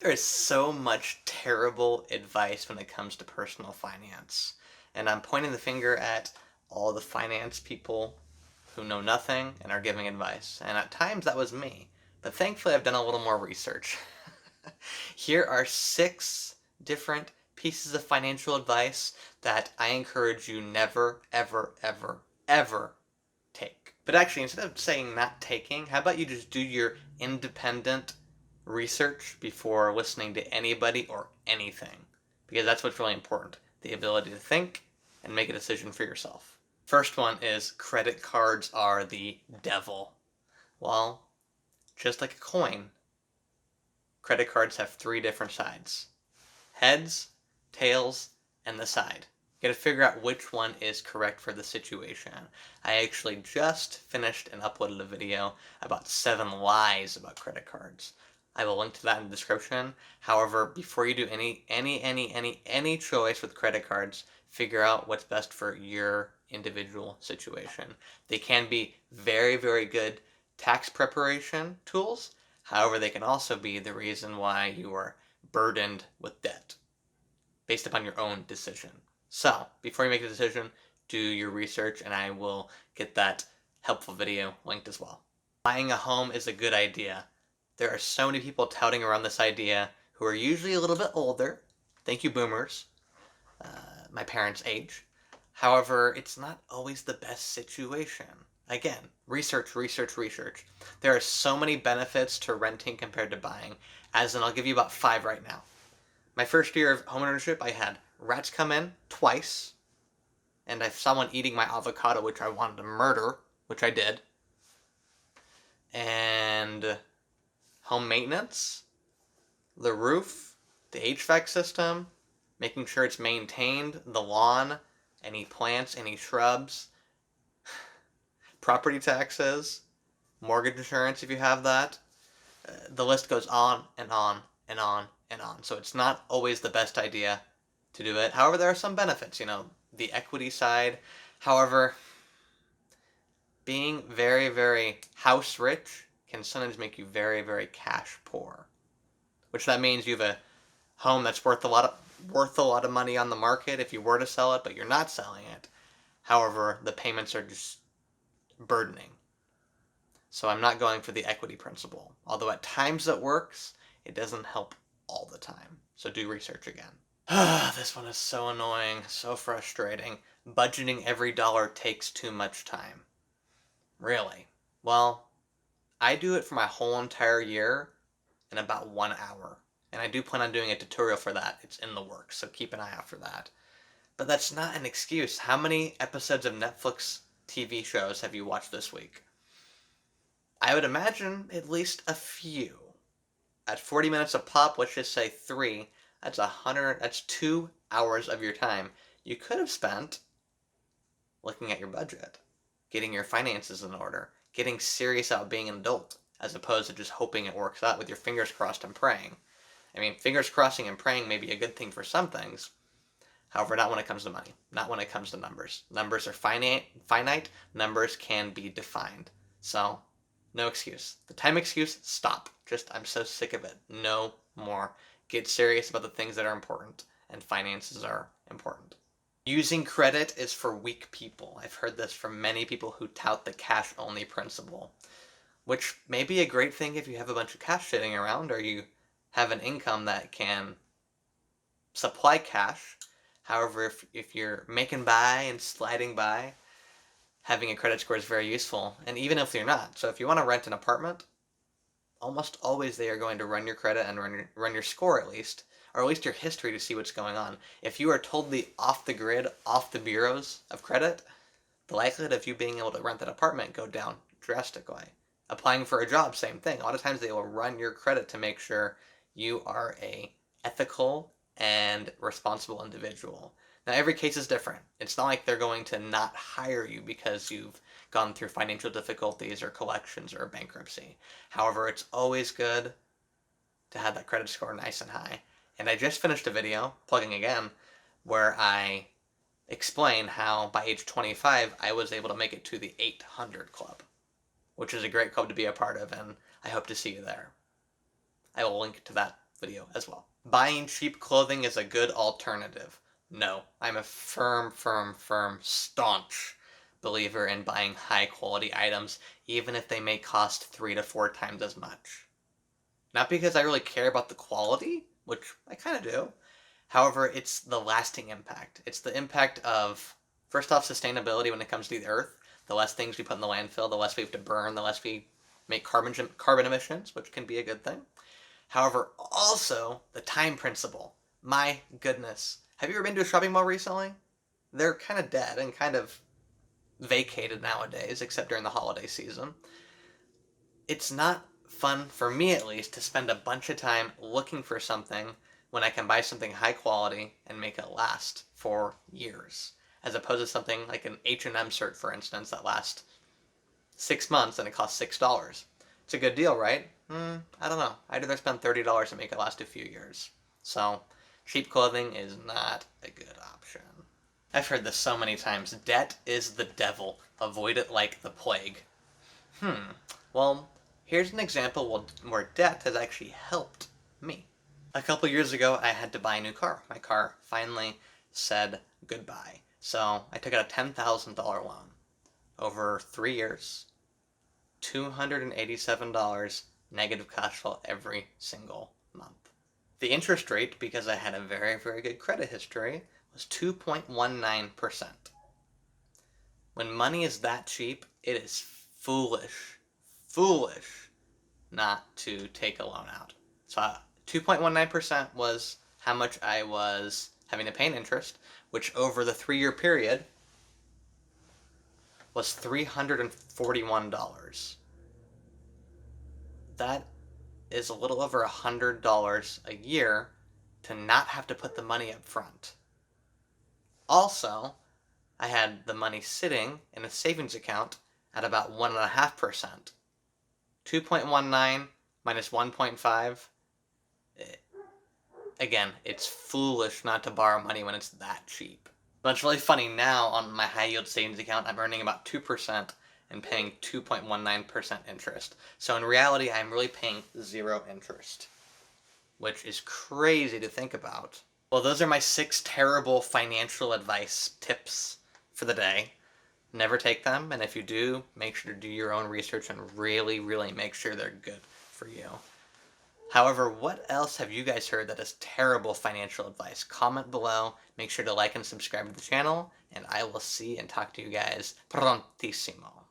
There is so much terrible advice when it comes to personal finance. And I'm pointing the finger at all the finance people who know nothing and are giving advice. And at times that was me. But thankfully, I've done a little more research. Here are 6 different pieces of financial advice that I encourage you never, ever, ever, ever take. But actually, instead of saying not taking, how about you just do your independent research before listening to anybody or anything? Because that's what's really important, the ability to think and make a decision for yourself. First one is credit cards are the devil. Well, just like a coin, credit cards have 3 different sides: heads, tails, and the side. You gotta figure out which one is correct for the situation. I actually just finished and uploaded a video about 7 lies about credit cards. I will link to that in the description. However, before you do any choice with credit cards, figure out what's best for your individual situation. They can be very, very good tax preparation tools. However, they can also be the reason why you are burdened with debt based upon your own decision. So, before you make a decision, do your research, and I will get that helpful video linked as well. Buying a home is a good idea. There are so many people touting around this idea who are usually a little bit older. Thank you, boomers, my parents' age. However, it's not always the best situation. Again, research, research, research. There are so many benefits to renting compared to buying, as in I'll give you about 5 right now. My first year of homeownership, I had rats come in twice, and I saw one eating my avocado, which I wanted to murder, which I did. And home maintenance, the roof, the HVAC system, making sure it's maintained, the lawn, any plants, any shrubs, property taxes, mortgage insurance if you have that. The list goes on and on and on and on. So it's not always the best idea to do it. However, there are some benefits, the equity side. However, being very, very house rich can sometimes make you very, very cash poor. Which that means you have a home that's worth a lot of money on the market if you were to sell it, but you're not selling it. However, the payments are just burdening. So I'm not going for the equity principle. Although at times it works, it doesn't help all the time. So do research again. This one is so annoying, so frustrating. Budgeting every dollar takes too much time. Really? Well, I do it for my whole entire year in about 1 hour. And I do plan on doing a tutorial for that. It's in the works, so keep an eye out for that. But that's not an excuse. How many episodes of Netflix TV shows have you watched this week? I would imagine at least a few. At 40 minutes a pop, let's just say 3, that's 2 hours of your time you could have spent looking at your budget, getting your finances in order, getting serious about being an adult, as opposed to just hoping it works out with your fingers crossed and praying. I mean, fingers crossing and praying may be a good thing for some things. However, not when it comes to money, not when it comes to numbers. Numbers are finite, numbers can be defined. So, no excuse. The time excuse, stop. Just, I'm so sick of it. No more. Get serious about the things that are important, and finances are important. Using credit is for weak people. I've heard this from many people who tout the cash only principle, which may be a great thing if you have a bunch of cash sitting around or you have an income that can supply cash. However, if you're making by and sliding by, having a credit score is very useful. And even if you're not, so if you want to rent an apartment, almost always they are going to run your credit and run your score at least, or at least your history to see what's going on. If you are totally off the grid, off the bureaus of credit, the likelihood of you being able to rent that apartment go down drastically. Applying for a job, same thing. A lot of times they will run your credit to make sure you are a ethical and responsible individual. Now every case is different. It's not like they're going to not hire you because you've gone through financial difficulties or collections or bankruptcy. However, it's always good to have that credit score nice and high. And I just finished a video, plugging again, where I explain how by age 25 I was able to make it to the 800 Club, which is a great club to be a part of, and I hope to see you there. I will link to that video as well. Buying cheap clothing is a good alternative. No, I'm a firm, staunch believer in buying high quality items, even if they may cost 3 to 4 times as much. Not because I really care about the quality, which I kind of do. However, it's the lasting impact. It's the impact of, first off, sustainability when it comes to the earth. The less things we put in the landfill, the less we have to burn, the less we make carbon emissions, which can be a good thing. However, also the time principle. My goodness. Have you ever been to a shopping mall recently? They're kind of dead and kind of vacated nowadays, except during the holiday season. It's not fun, for me at least, to spend a bunch of time looking for something when I can buy something high quality and make it last for years, as opposed to something like an H&M shirt, for instance, that lasts 6 months and it costs $6. It's a good deal, right? I don't know. I'd rather spend $30 and make it last a few years. So, cheap clothing is not a good option. I've heard this so many times. Debt is the devil. Avoid it like the plague. Well, here's an example where debt has actually helped me. A couple years ago, I had to buy a new car. My car finally said goodbye. So I took out a $10,000 loan. Over 3 years, $287 negative cash flow every single month. The interest rate, because I had a very good credit history, was 2.19%. When money is that cheap, it is foolish not to take a loan out. So 2.19% was how much I was having to pay in interest, which over the 3-year period was $341. That is a little over $100 a year to not have to put the money up front. Also, I had the money sitting in a savings account at about 1.5%. 2.19 minus 1.5. Again, it's foolish not to borrow money when it's that cheap. But it's really funny now on my high yield savings account, I'm earning about 2% and paying 2.19% interest. So in reality, I'm really paying 0 interest, which is crazy to think about. Well, those are my 6 terrible financial advice tips for the day. Never take them, and if you do, make sure to do your own research and really make sure they're good for you. However, what else have you guys heard that is terrible financial advice? Comment below, make sure to like and subscribe to the channel, and I will see and talk to you guys prontissimo.